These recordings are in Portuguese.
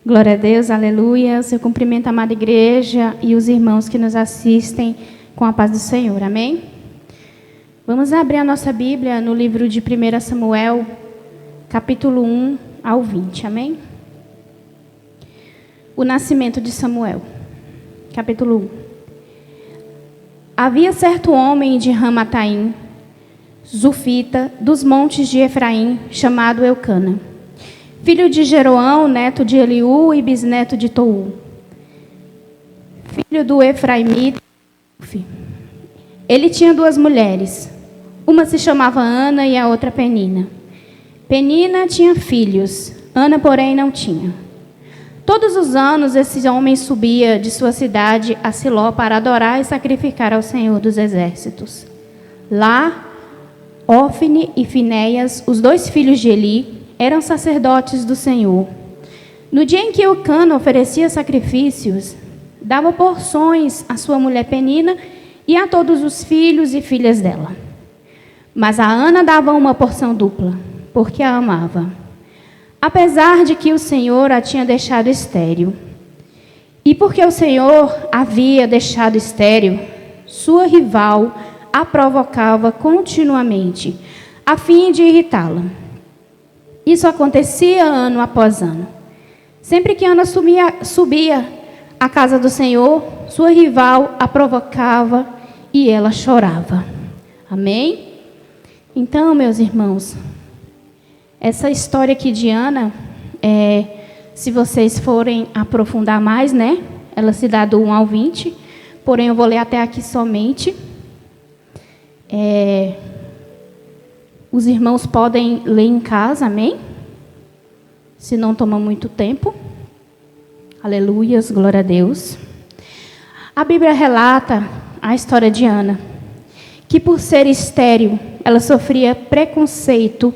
Glória a Deus, aleluia. Eu cumprimento a amada igreja e os irmãos que nos assistem com a paz do Senhor, amém? Vamos abrir a nossa Bíblia no livro de 1 Samuel, capítulo 1 ao 20, amém? O nascimento de Samuel, capítulo 1. Havia certo homem de Ramataim, Zufita, dos montes de Efraim, chamado Eucana, filho de Jeroão, neto de Eliú e bisneto de Tou, filho do Efraimita. Ele tinha duas mulheres, uma se chamava Ana e a outra Penina. Penina tinha filhos, Ana, porém, não tinha. Todos os anos esse homem subia de sua cidade a Siló para adorar e sacrificar ao Senhor dos Exércitos. Lá, Ofne e Finéias, os dois filhos de Eli, eram sacerdotes do Senhor. No dia em que Eucana oferecia sacrifícios, dava porções à sua mulher Penina e a todos os filhos e filhas dela. Mas a Ana dava uma porção dupla, porque a amava, apesar de que o Senhor a tinha deixado estéril. E porque o Senhor havia deixado estéril, sua rival a provocava continuamente, a fim de irritá-la. Isso acontecia ano após ano. Sempre que Ana subia à casa do Senhor, sua rival a provocava e ela chorava. Amém? Então, meus irmãos, essa história aqui de Ana, se vocês forem aprofundar mais, né? Ela se dá do 1 ao 20, porém eu vou ler até aqui somente. Os irmãos podem ler em casa, amém? Se não toma muito tempo. Aleluias, glória a Deus. A Bíblia relata a história de Ana, que por ser estéril, ela sofria preconceito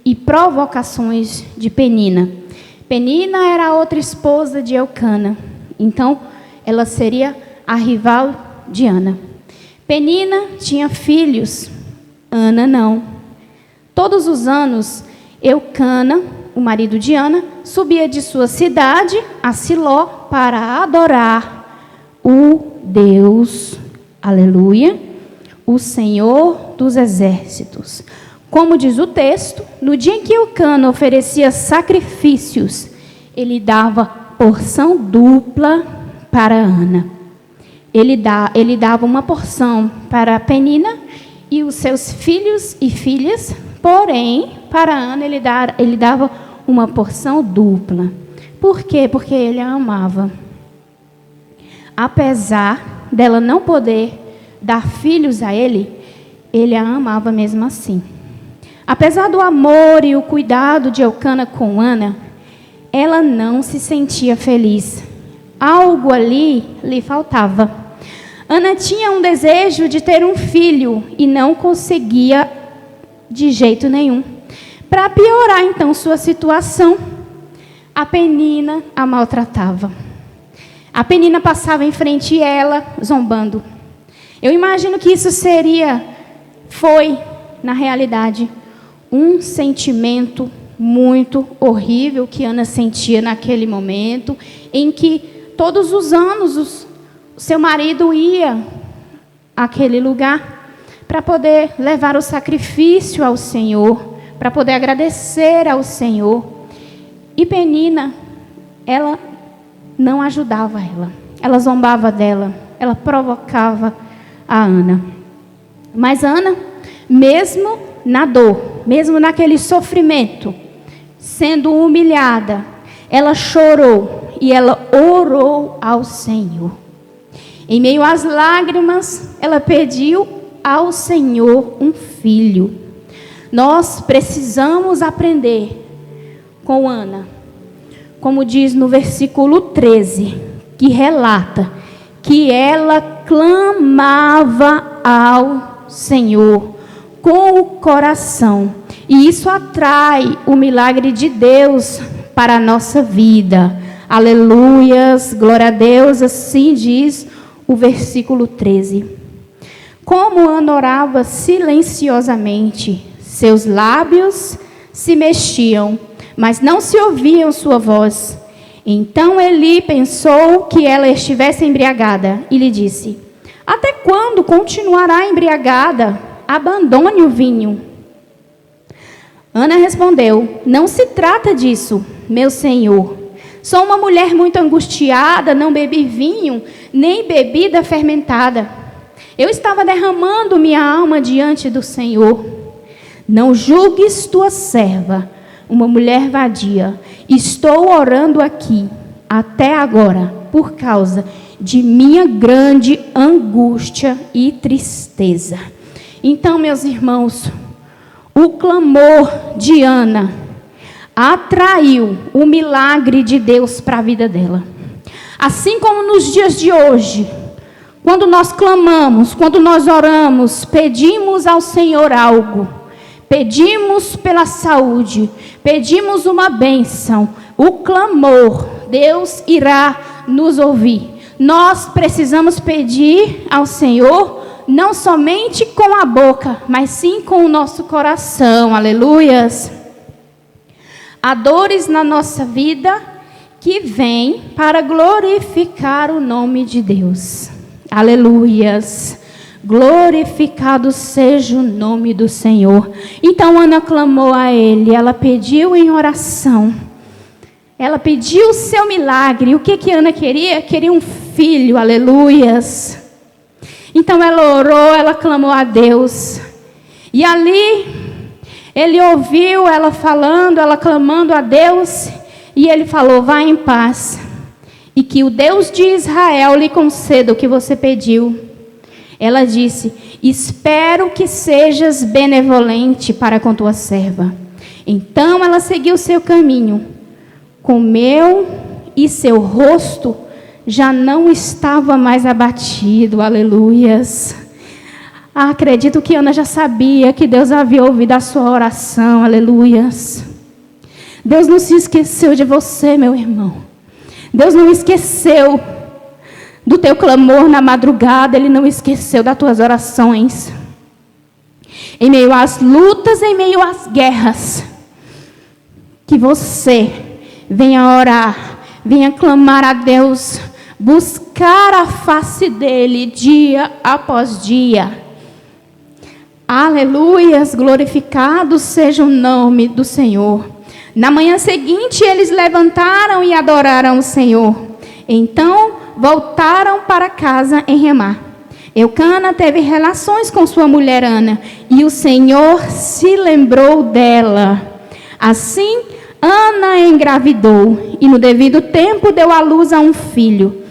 e provocações de Penina. Penina era a outra esposa de Eucana, então ela seria a rival de Ana. Penina tinha filhos, Ana não. Todos os anos, Eucana, o marido de Ana, subia de sua cidade a Siló para adorar o Deus, aleluia, o Senhor dos Exércitos. Como diz o texto, no dia em que Eucana oferecia sacrifícios, ele dava porção dupla para Ana. Ele dava uma porção para Penina e os seus filhos e filhas, porém, para Ana ele dava uma porção dupla. Por quê? Porque ele a amava. Apesar dela não poder dar filhos a ele a amava mesmo assim. Apesar do amor e o cuidado de Eucana com Ana, ela não se sentia feliz. Algo ali lhe faltava. Ana tinha um desejo de ter um filho e não conseguia de jeito nenhum. Para piorar, então, sua situação, a Penina a maltratava. A Penina passava em frente a ela, zombando. Eu imagino que isso foi, na realidade, um sentimento muito horrível que Ana sentia naquele momento, em que todos os anos seu marido ia àquele lugar para poder levar o sacrifício ao Senhor, para poder agradecer ao Senhor. E Penina, ela não ajudava ela zombava dela, ela provocava a Ana. Mas Ana, mesmo na dor, mesmo naquele sofrimento, sendo humilhada, ela chorou e ela orou ao Senhor. Em meio às lágrimas, ela pediu ao Senhor um filho. Nós precisamos aprender com Ana, como diz no versículo 13, que relata que ela clamava ao Senhor com o coração. E isso atrai o milagre de Deus para a nossa vida. Aleluias, glória a Deus, assim diz o versículo 13. Como Ana orava silenciosamente, seus lábios se mexiam, mas não se ouviam sua voz. Então Eli pensou que ela estivesse embriagada e lhe disse: até quando continuará embriagada? Abandone o vinho. Ana respondeu: não se trata disso, meu senhor. Sou uma mulher muito angustiada, não bebi vinho, nem bebida fermentada. Eu estava derramando minha alma diante do Senhor. Não julgues tua serva, uma mulher vadia. Estou orando aqui, até agora, por causa de minha grande angústia e tristeza. Então, meus irmãos, o clamor de Ana atraiu o milagre de Deus para a vida dela. Assim como nos dias de hoje, quando nós clamamos, quando nós oramos, pedimos ao Senhor algo, pedimos pela saúde, pedimos uma bênção, o clamor, Deus irá nos ouvir. Nós precisamos pedir ao Senhor, não somente com a boca, mas sim com o nosso coração, aleluias. Há dores na nossa vida que vêm para glorificar o nome de Deus, aleluias. Glorificado seja o nome do Senhor. Então Ana clamou a Ele, ela pediu em oração, ela pediu o seu milagre. O que Ana queria? Queria um filho, aleluias. Então ela orou, ela clamou a Deus. E ali, Ele ouviu ela falando, ela clamando a Deus. E Ele falou: vá em paz, e que o Deus de Israel lhe conceda o que você pediu. Ela disse: espero que sejas benevolente para com tua serva. Então ela seguiu seu caminho, comeu, e seu rosto já não estava mais abatido, aleluias. Acredito que Ana já sabia que Deus havia ouvido a sua oração, aleluias. Deus não se esqueceu de você, meu irmão. Deus não esqueceu do teu clamor na madrugada, Ele não esqueceu das tuas orações. Em meio às lutas, em meio às guerras, que você venha orar, venha clamar a Deus, buscar a face dEle dia após dia. Aleluias, glorificado seja o nome do Senhor. Na manhã seguinte, eles levantaram e adoraram o Senhor. Então, voltaram para casa em Ramá. Eucana teve relações com sua mulher Ana, e o Senhor se lembrou dela. Assim, Ana engravidou, e no devido tempo deu à luz a um filho.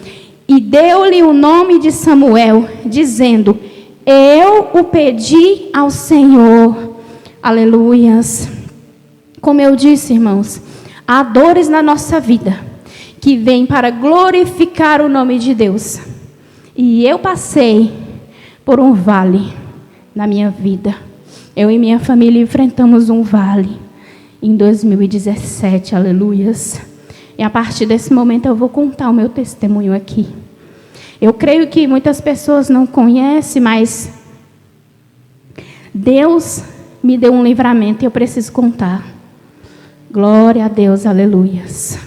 E deu-lhe o nome de Samuel, dizendo: eu o pedi ao Senhor. Aleluias. Como eu disse, irmãos, há dores na nossa vida que vêm para glorificar o nome de Deus. E eu passei por um vale na minha vida. Eu e minha família enfrentamos um vale em 2017, aleluias. E a partir desse momento eu vou contar o meu testemunho aqui. Eu creio que muitas pessoas não conhecem, mas Deus me deu um livramento e eu preciso contar. Glória a Deus, aleluias.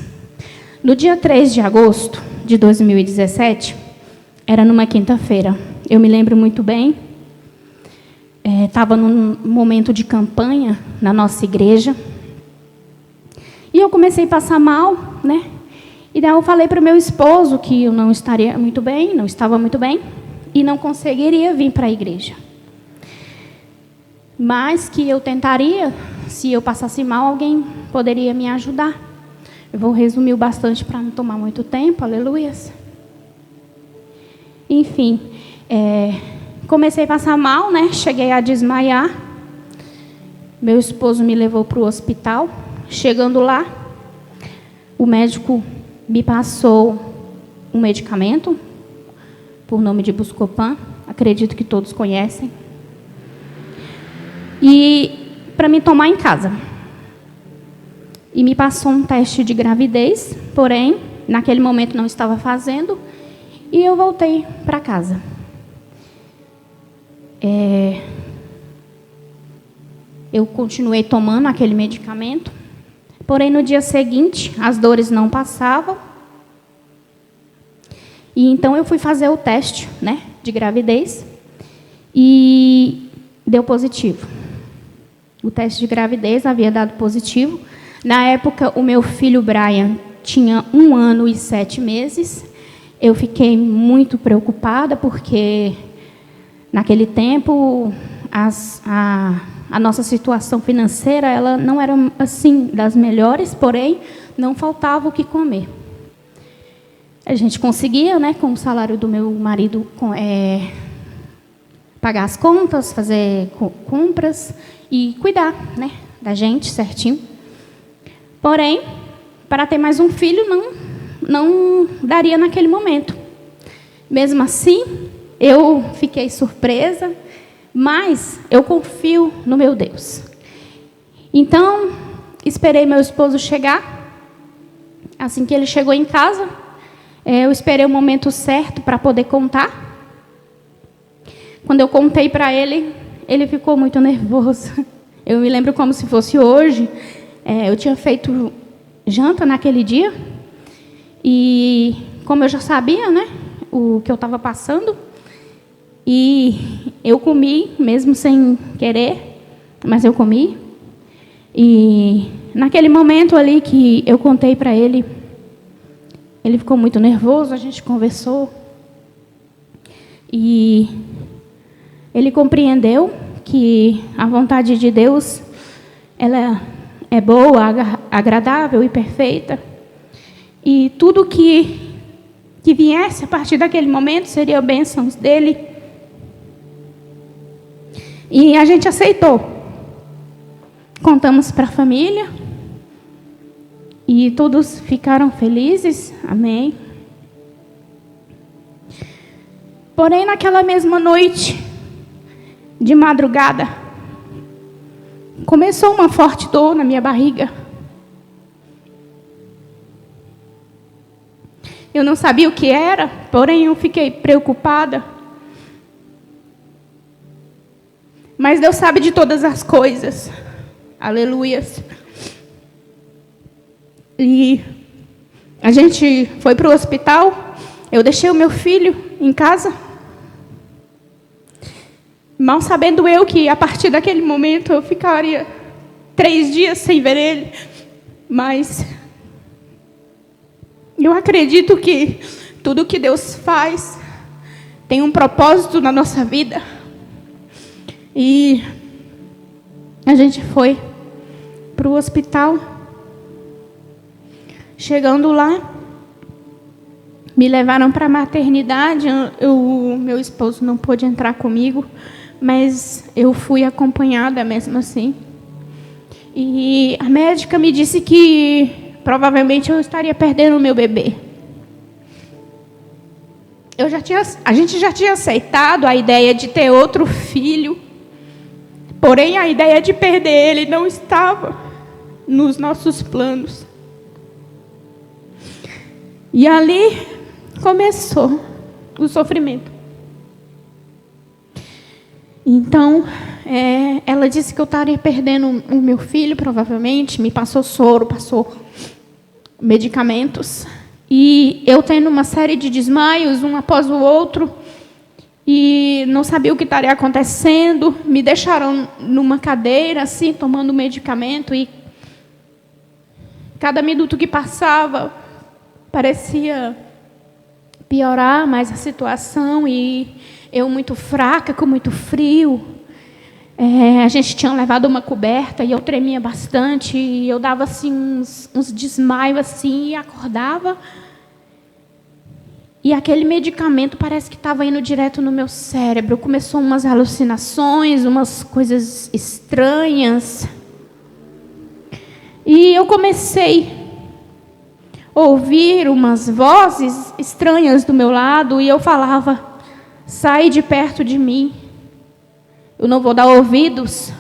No dia 3 de agosto de 2017, era numa quinta-feira. Eu me lembro muito bem. Estava num momento de campanha na nossa igreja. E eu comecei a passar mal, né? E daí eu falei para o meu esposo que eu não estaria muito bem, não estava muito bem, e não conseguiria vir para a igreja. Mas que eu tentaria, se eu passasse mal, alguém poderia me ajudar. Eu vou resumir bastante para não tomar muito tempo, aleluias. Enfim, comecei a passar mal, né? Cheguei a desmaiar. Meu esposo me levou para o hospital. Chegando lá, o médico me passou um medicamento, por nome de Buscopan, acredito que todos conhecem, e para me tomar em casa. E me passou um teste de gravidez, porém, naquele momento não estava fazendo, e eu voltei para casa. Eu continuei tomando aquele medicamento. Porém, no dia seguinte, as dores não passavam. E então eu fui fazer o teste, né, de gravidez e deu positivo. O teste de gravidez havia dado positivo. Na época, o meu filho Brian tinha 1 ano e 7 meses. Eu fiquei muito preocupada, porque naquele tempo a nossa situação financeira ela não era assim das melhores, porém não faltava o que comer. A gente conseguia, né, com o salário do meu marido, pagar as contas, fazer compras e cuidar, né, da gente certinho. Porém, para ter mais um filho não daria naquele momento. Mesmo assim, eu fiquei surpresa, mas eu confio no meu Deus. Então, esperei meu esposo chegar. Assim que ele chegou em casa, eu esperei o momento certo para poder contar. Quando eu contei para ele, ele ficou muito nervoso. Eu me lembro como se fosse hoje. Eu tinha feito janta naquele dia. E como eu já sabia, né, o que eu estava passando, e eu comi, mesmo sem querer, mas eu comi. E naquele momento ali que eu contei para ele, ele ficou muito nervoso, a gente conversou. E ele compreendeu que a vontade de Deus, ela é boa, agradável e perfeita. E tudo que viesse a partir daquele momento seria bênçãos dele. E a gente aceitou. Contamos para a família. E todos ficaram felizes. Amém. Porém, naquela mesma noite, de madrugada, começou uma forte dor na minha barriga. Eu não sabia o que era, porém eu fiquei preocupada. Mas Deus sabe de todas as coisas. Aleluias. E a gente foi para o hospital. Eu deixei o meu filho em casa. Mal sabendo eu que a partir daquele momento eu ficaria 3 dias sem ver ele. Mas eu acredito que tudo que Deus faz tem um propósito na nossa vida. E a gente foi para o hospital. Chegando lá, me levaram para a maternidade. Meu esposo não pôde entrar comigo, mas eu fui acompanhada mesmo assim. E a médica me disse que provavelmente eu estaria perdendo o meu bebê. A gente já tinha aceitado a ideia de ter outro filho, porém a ideia de perder ele não estava nos nossos planos. E ali começou o sofrimento. Então, ela disse que eu estaria perdendo o meu filho, provavelmente. Me passou soro, passou medicamentos. E eu tendo uma série de desmaios, um após o outro. E não sabia o que estaria acontecendo. Me deixaram numa cadeira, assim, tomando medicamento. E cada minuto que passava, parecia piorar mais a situação. E eu muito fraca, com muito frio. A gente tinha levado uma coberta e eu tremia bastante. E eu dava assim, uns desmaios assim, e acordava. E aquele medicamento parece que estava indo direto no meu cérebro. Começou umas alucinações, umas coisas estranhas. E eu comecei a ouvir umas vozes estranhas do meu lado. E eu falava: sai de perto de mim. Eu não vou dar ouvidos.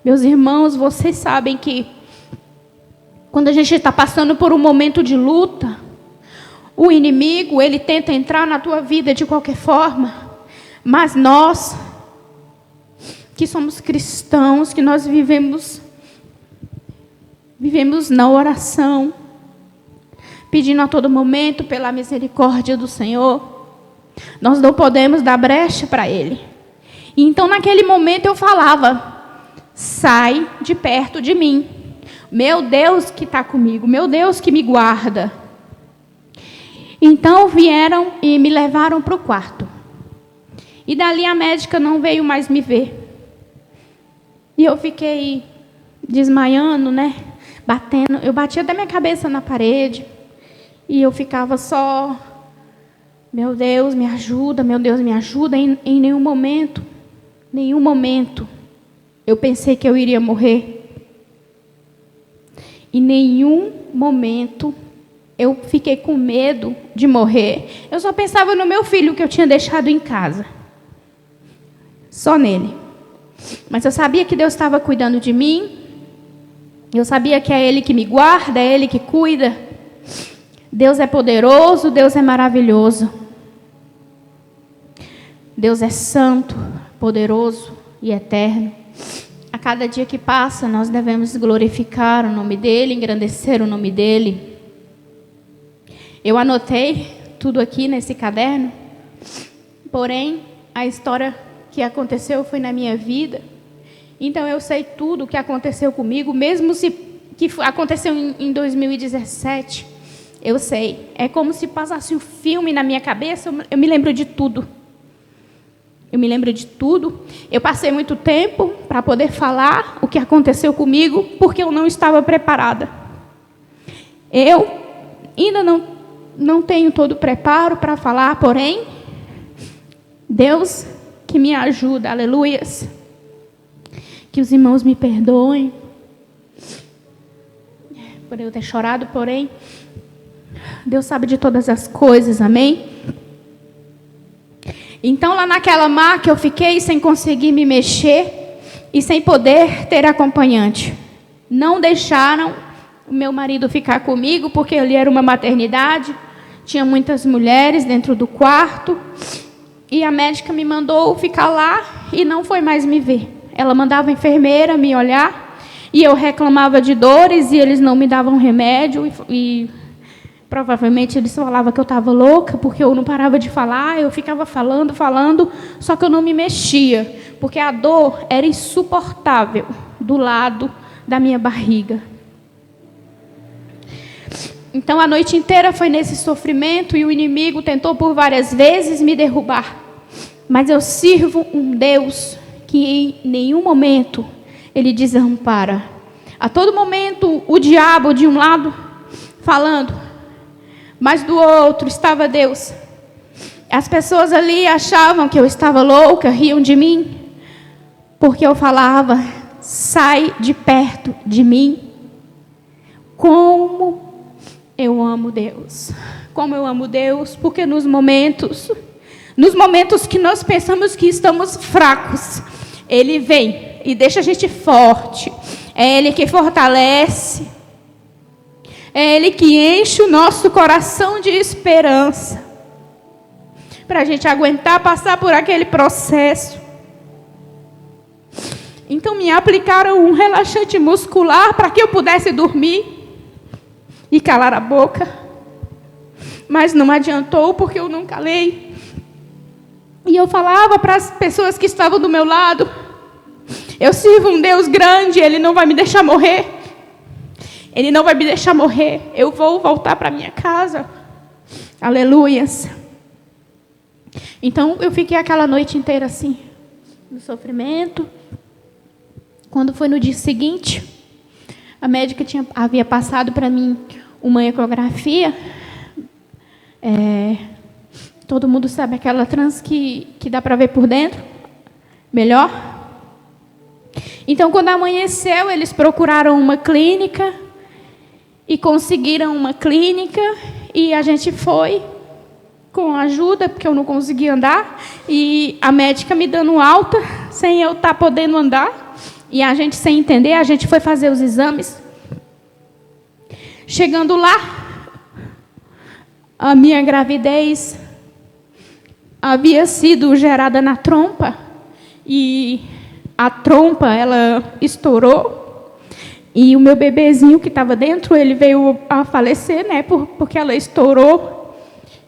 Meus irmãos, vocês sabem que quando a gente está passando por um momento de luta, o inimigo, ele tenta entrar na tua vida de qualquer forma. Mas nós, que somos cristãos, que nós vivemos vivemos na oração, pedindo a todo momento pela misericórdia do Senhor. Nós não podemos dar brecha para Ele. E então, naquele momento, eu falava: sai de perto de mim. Meu Deus que está comigo, meu Deus que me guarda. Então, vieram e me levaram para o quarto. E dali a médica não veio mais me ver. E eu fiquei desmaiando, né? Batendo. Eu batia até minha cabeça na parede. E eu ficava só: meu Deus, me ajuda, meu Deus, me ajuda. Em nenhum momento, eu pensei que eu iria morrer. Em nenhum momento eu fiquei com medo de morrer. Eu só pensava no meu filho que eu tinha deixado em casa. Só nele. Mas eu sabia que Deus estava cuidando de mim. Eu sabia que é Ele que me guarda, é Ele que cuida. Deus é poderoso, Deus é maravilhoso. Deus é santo, poderoso e eterno. A cada dia que passa, nós devemos glorificar o nome dEle, engrandecer o nome dEle. Eu anotei tudo aqui nesse caderno, porém, a história que aconteceu foi na minha vida. Então, eu sei tudo o que aconteceu comigo, mesmo que aconteceu em 2017. Eu sei. É como se passasse um filme na minha cabeça, eu me lembro de tudo. Eu passei muito tempo para poder falar o que aconteceu comigo, porque eu não estava preparada. Eu ainda não tenho todo o preparo para falar, porém, Deus que me ajuda, aleluias. Que os irmãos me perdoem por eu ter chorado, porém, Deus sabe de todas as coisas, amém? Então, lá naquela maca, eu fiquei sem conseguir me mexer e sem poder ter acompanhante. Não deixaram o meu marido ficar comigo, porque ali era uma maternidade, tinha muitas mulheres dentro do quarto, e a médica me mandou ficar lá e não foi mais me ver. Ela mandava a enfermeira me olhar, e eu reclamava de dores, e eles não me davam remédio, e provavelmente eles falavam que eu estava louca, porque eu não parava de falar, eu ficava falando, só que eu não me mexia, porque a dor era insuportável do lado da minha barriga. Então, a noite inteira foi nesse sofrimento, e o inimigo tentou por várias vezes me derrubar. Mas eu sirvo um Deus que em nenhum momento Ele desampara. A todo momento, o diabo de um lado falando, mas do outro estava Deus. As pessoas ali achavam que eu estava louca, riam de mim, porque eu falava: sai de perto de mim. Como eu amo Deus. Como eu amo Deus, porque nos momentos que nós pensamos que estamos fracos, Ele vem e deixa a gente forte. É Ele que fortalece. É Ele que enche o nosso coração de esperança, para a gente aguentar passar por aquele processo. Então me aplicaram um relaxante muscular para que eu pudesse dormir e calar a boca. Mas não adiantou, porque eu não calei. E eu falava para as pessoas que estavam do meu lado: eu sirvo um Deus grande, Ele não vai me deixar morrer. Ele não vai me deixar morrer. Eu vou voltar para minha casa. Aleluias. Então, eu fiquei aquela noite inteira assim, no sofrimento. Quando foi no dia seguinte, a médica havia passado para mim uma ecografia. Todo mundo sabe aquela trans que dá para ver por dentro? Melhor? Então, quando amanheceu, eles procuraram uma clínica e conseguiram uma clínica, e a gente foi com ajuda, porque eu não conseguia andar, e a médica me dando alta, sem eu estar podendo andar, e a gente sem entender, a gente foi fazer os exames. Chegando lá, a minha gravidez havia sido gerada na trompa, e a trompa, ela estourou, E o meu bebezinho que estava dentro, ele veio a falecer, né, porque ela estourou.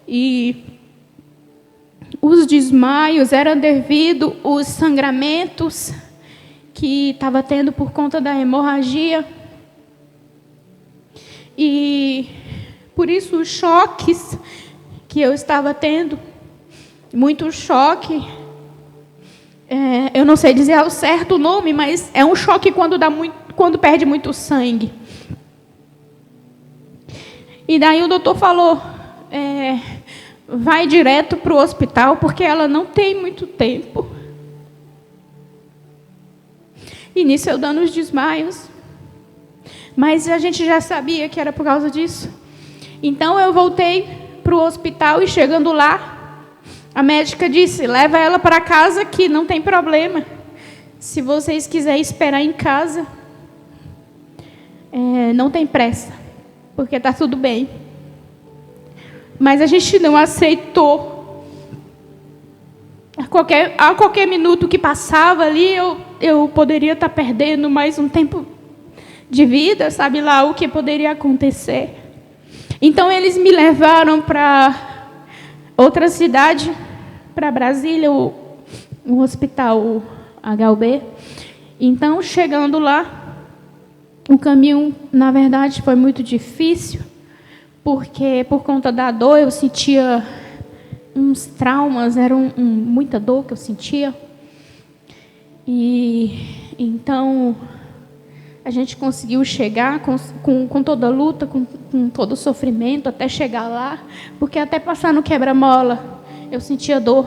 E os desmaios eram devido aos sangramentos que estava tendo por conta da hemorragia. E por isso os choques que eu estava tendo, muito choque. Eu não sei dizer ao certo o nome, mas é um choque quando perde muito sangue. E daí o doutor falou, vai direto para o hospital, porque ela não tem muito tempo. E nisso eu dando os desmaios. Mas a gente já sabia que era por causa disso. Então eu voltei para o hospital e chegando lá, a médica disse, leva ela para casa que não tem problema. Se vocês quiserem esperar em casa, não tem pressa, porque está tudo bem. Mas a gente não aceitou. A qualquer minuto que passava ali, eu poderia estar perdendo mais um tempo de vida, sabe lá o que poderia acontecer. Então eles me levaram para outra cidade, para Brasília, o hospital HUB. Então, chegando lá, o caminho, na verdade, foi muito difícil, porque por conta da dor eu sentia uns traumas, era muita dor que eu sentia. E então a gente conseguiu chegar com toda a luta, com todo o sofrimento, até chegar lá, porque até passar no quebra-mola eu sentia dor.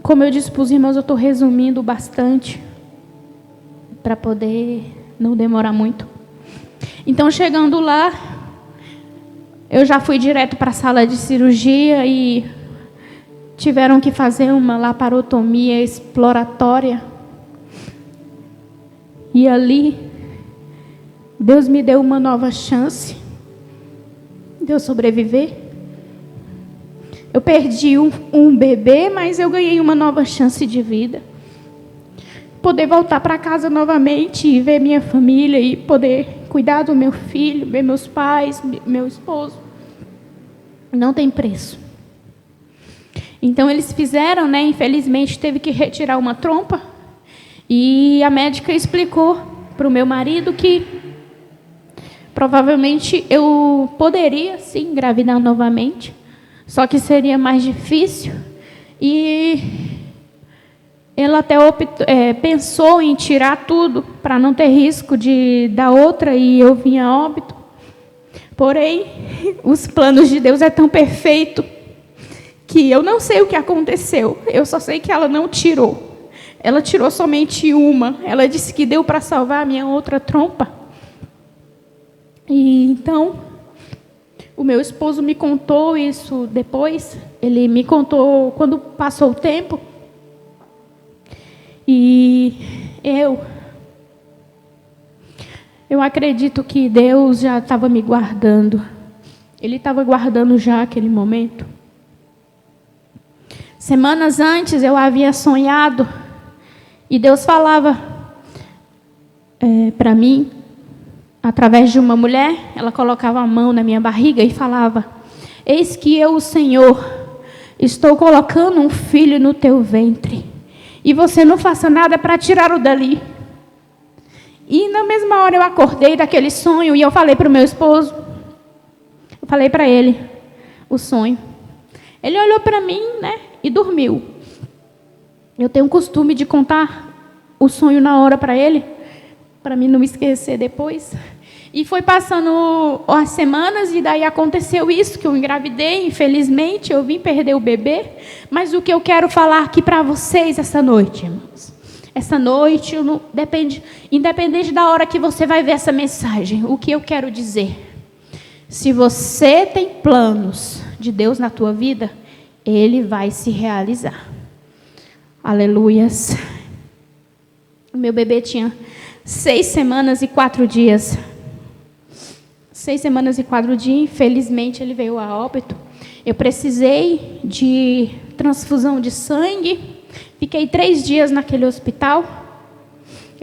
Como eu disse para os irmãos, eu estou resumindo bastante para poder não demorar muito. Então, chegando lá, eu já fui direto para a sala de cirurgia e tiveram que fazer uma laparotomia exploratória. E ali, Deus me deu uma nova chance de eu sobreviver. Eu perdi um bebê, mas eu ganhei uma nova chance de vida. Poder voltar para casa novamente e ver minha família e poder cuidar do meu filho, ver meus pais, meu esposo. Não tem preço. Então eles fizeram, né? Infelizmente teve que retirar uma trompa. E a médica explicou para o meu marido que provavelmente eu poderia, sim, engravidar novamente, só que seria mais difícil. E ela até pensou em tirar tudo para não ter risco de dar outra e eu vir a óbito. Porém, os planos de Deus é tão perfeito que eu não sei o que aconteceu. Eu só sei que ela não tirou. Ela tirou somente uma. Ela disse que deu para salvar a minha outra trompa. E então, o meu esposo me contou isso depois. Ele me contou quando passou o tempo. E eu acredito que Deus já estava me guardando. Ele estava guardando já aquele momento. Semanas antes eu havia sonhado. E Deus falava para mim, através de uma mulher, ela colocava a mão na minha barriga e falava, eis que eu, o Senhor, estou colocando um filho no teu ventre, e você não faça nada para tirá-lo dali. E na mesma hora eu acordei daquele sonho, e eu falei para o meu esposo, eu falei para ele o sonho. Ele olhou para mim, né, e dormiu. Eu tenho o costume de contar o sonho na hora para ele, para mim não esquecer depois. E foi passando as semanas e daí aconteceu isso, que eu engravidei, infelizmente, eu vim perder o bebê. Mas o que eu quero falar aqui para vocês essa noite, irmãos. Essa noite, independente da hora que você vai ver essa mensagem, o que eu quero dizer? Se você tem planos de Deus na tua vida, Ele vai se realizar. Aleluias. O meu bebê tinha 6 semanas e 4 dias. 6 semanas e 4 dias, infelizmente ele veio a óbito. Eu precisei de transfusão de sangue. Fiquei 3 dias naquele hospital.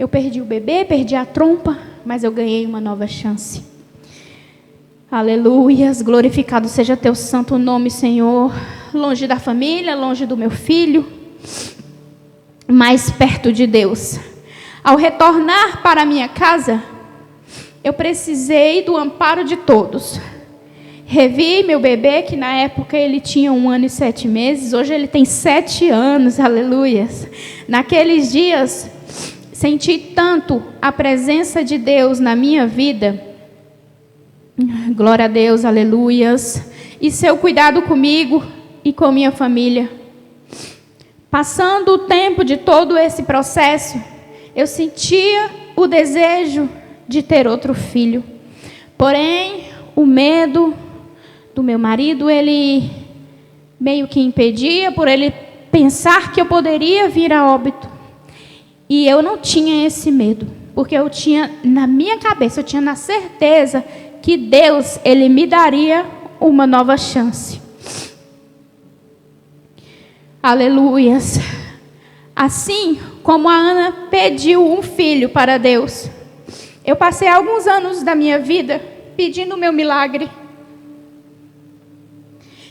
Eu perdi o bebê, perdi a trompa, mas eu ganhei uma nova chance. Aleluias, glorificado seja teu santo nome, Senhor. Longe da família, longe do meu filho, mais perto de Deus. Ao retornar para a minha casa, eu precisei do amparo de todos. Revi meu bebê, que na época ele tinha 1 ano e 7 meses, hoje ele tem 7 anos, aleluias. Naqueles dias, senti tanto a presença de Deus na minha vida, glória a Deus, aleluias, e seu cuidado comigo e com minha família. Passando o tempo de todo esse processo, eu sentia o desejo de ter outro filho. Porém, o medo do meu marido, ele meio que impedia, por ele pensar que eu poderia vir a óbito. E eu não tinha esse medo, porque eu tinha na minha cabeça, eu tinha na certeza que Deus, ele me daria uma nova chance. Aleluias. Assim como a Ana pediu um filho para Deus, eu passei alguns anos da minha vida pedindo o meu milagre.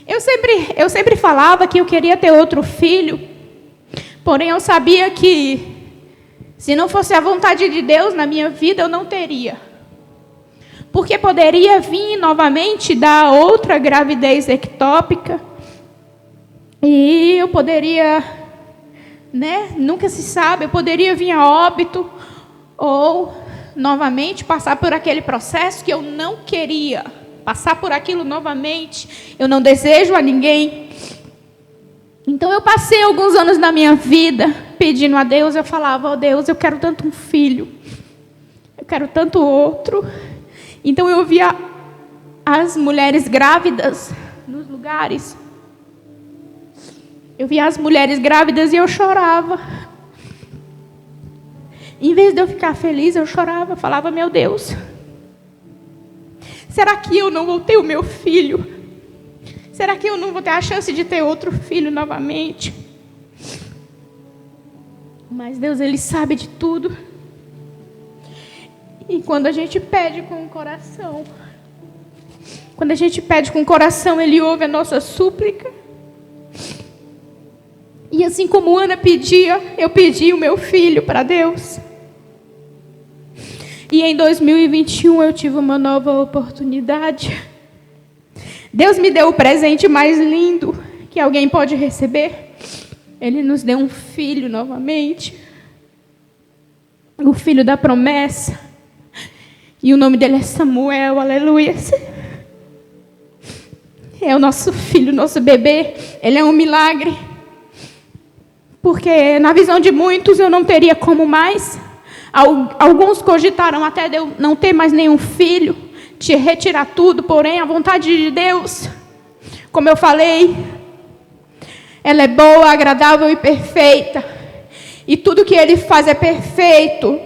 Eu sempre falava que eu queria ter outro filho, porém eu sabia que se não fosse a vontade de Deus na minha vida, eu não teria. Porque poderia vir novamente da outra gravidez ectópica, e eu poderia, nunca se sabe, eu poderia vir a óbito, ou novamente passar por aquele processo que eu não queria. Passar por aquilo novamente, eu não desejo a ninguém. Então eu passei alguns anos da minha vida pedindo a Deus, eu falava, Deus, eu quero tanto um filho, eu quero tanto outro. Então eu via as mulheres grávidas nos lugares, eu via as mulheres grávidas e eu chorava. Em vez de eu ficar feliz, eu chorava, falava, meu Deus, será que eu não vou ter o meu filho? Será que eu não vou ter a chance de ter outro filho novamente? Mas Deus, Ele sabe de tudo. E quando a gente pede com o coração, Ele ouve a nossa súplica. E assim como Ana pedia, eu pedi o meu filho para Deus. E em 2021 eu tive uma nova oportunidade. Deus me deu o presente mais lindo que alguém pode receber. Ele nos deu um filho novamente. O filho da promessa. E o nome dele é Samuel, aleluia. É o nosso filho, nosso bebê. Ele é um milagre. Porque na visão de muitos eu não teria como mais. Alguns cogitaram até de eu não ter mais nenhum filho, te retirar tudo, porém a vontade de Deus, como eu falei, ela é boa, agradável e perfeita. E tudo que Ele faz é perfeito.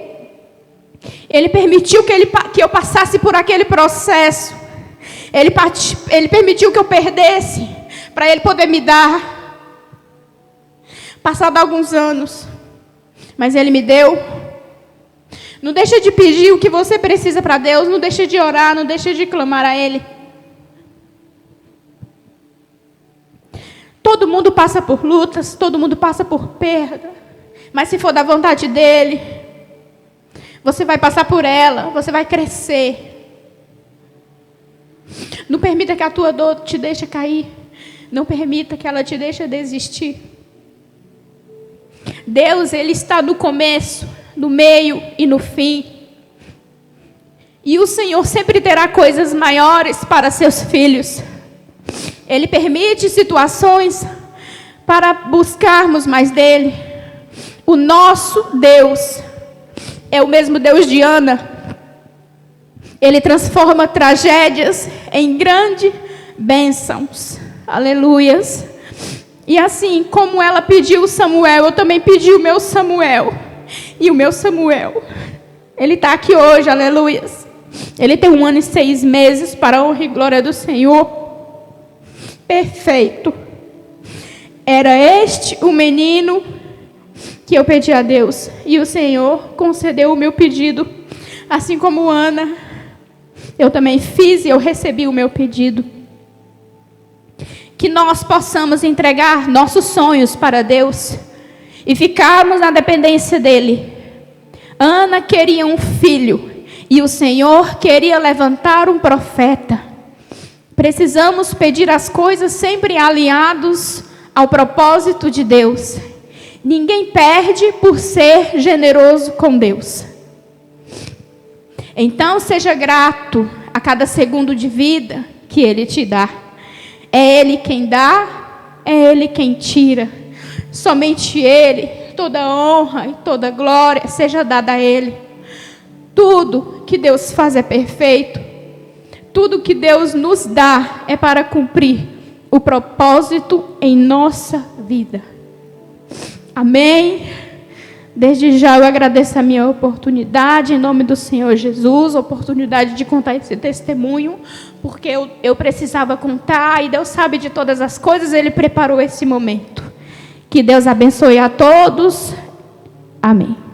Ele permitiu que eu passasse por aquele processo. Ele permitiu que eu perdesse, para Ele poder me dar. Passado alguns anos, mas Ele me deu. Não deixa de pedir o que você precisa para Deus. Não deixa de orar. Não deixa de clamar a Ele. Todo mundo passa por lutas. Todo mundo passa por perda. Mas se for da vontade dEle, você vai passar por ela. Você vai crescer. Não permita que a tua dor te deixe cair. Não permita que ela te deixe desistir. Deus, Ele está no começo, no meio e no fim. E o Senhor sempre terá coisas maiores para seus filhos. Ele permite situações para buscarmos mais dEle. O nosso Deus é o mesmo Deus de Ana. Ele transforma tragédias em grandes bênçãos. Aleluias. E assim como ela pediu Samuel, eu também pedi o meu Samuel. E o meu Samuel, ele está aqui hoje, aleluias. Ele tem 1 ano e 6 meses, para a honra e glória do Senhor. Perfeito. Era este o menino que eu pedi a Deus, e o Senhor concedeu o meu pedido, assim como Ana, eu também fiz e eu recebi o meu pedido. Que nós possamos entregar nossos sonhos para Deus e ficarmos na dependência dEle. Ana queria um filho e o Senhor queria levantar um profeta. Precisamos pedir as coisas sempre alinhados ao propósito de Deus. Ninguém perde por ser generoso com Deus. Então seja grato a cada segundo de vida que Ele te dá. É Ele quem dá, é Ele quem tira. Somente Ele, toda honra e toda glória seja dada a Ele. Tudo que Deus faz é perfeito. Tudo que Deus nos dá é para cumprir o propósito em nossa vida. Amém? Desde já eu agradeço a minha oportunidade, em nome do Senhor Jesus, a oportunidade de contar esse testemunho, porque eu precisava contar, e Deus sabe de todas as coisas, Ele preparou esse momento. Que Deus abençoe a todos. Amém.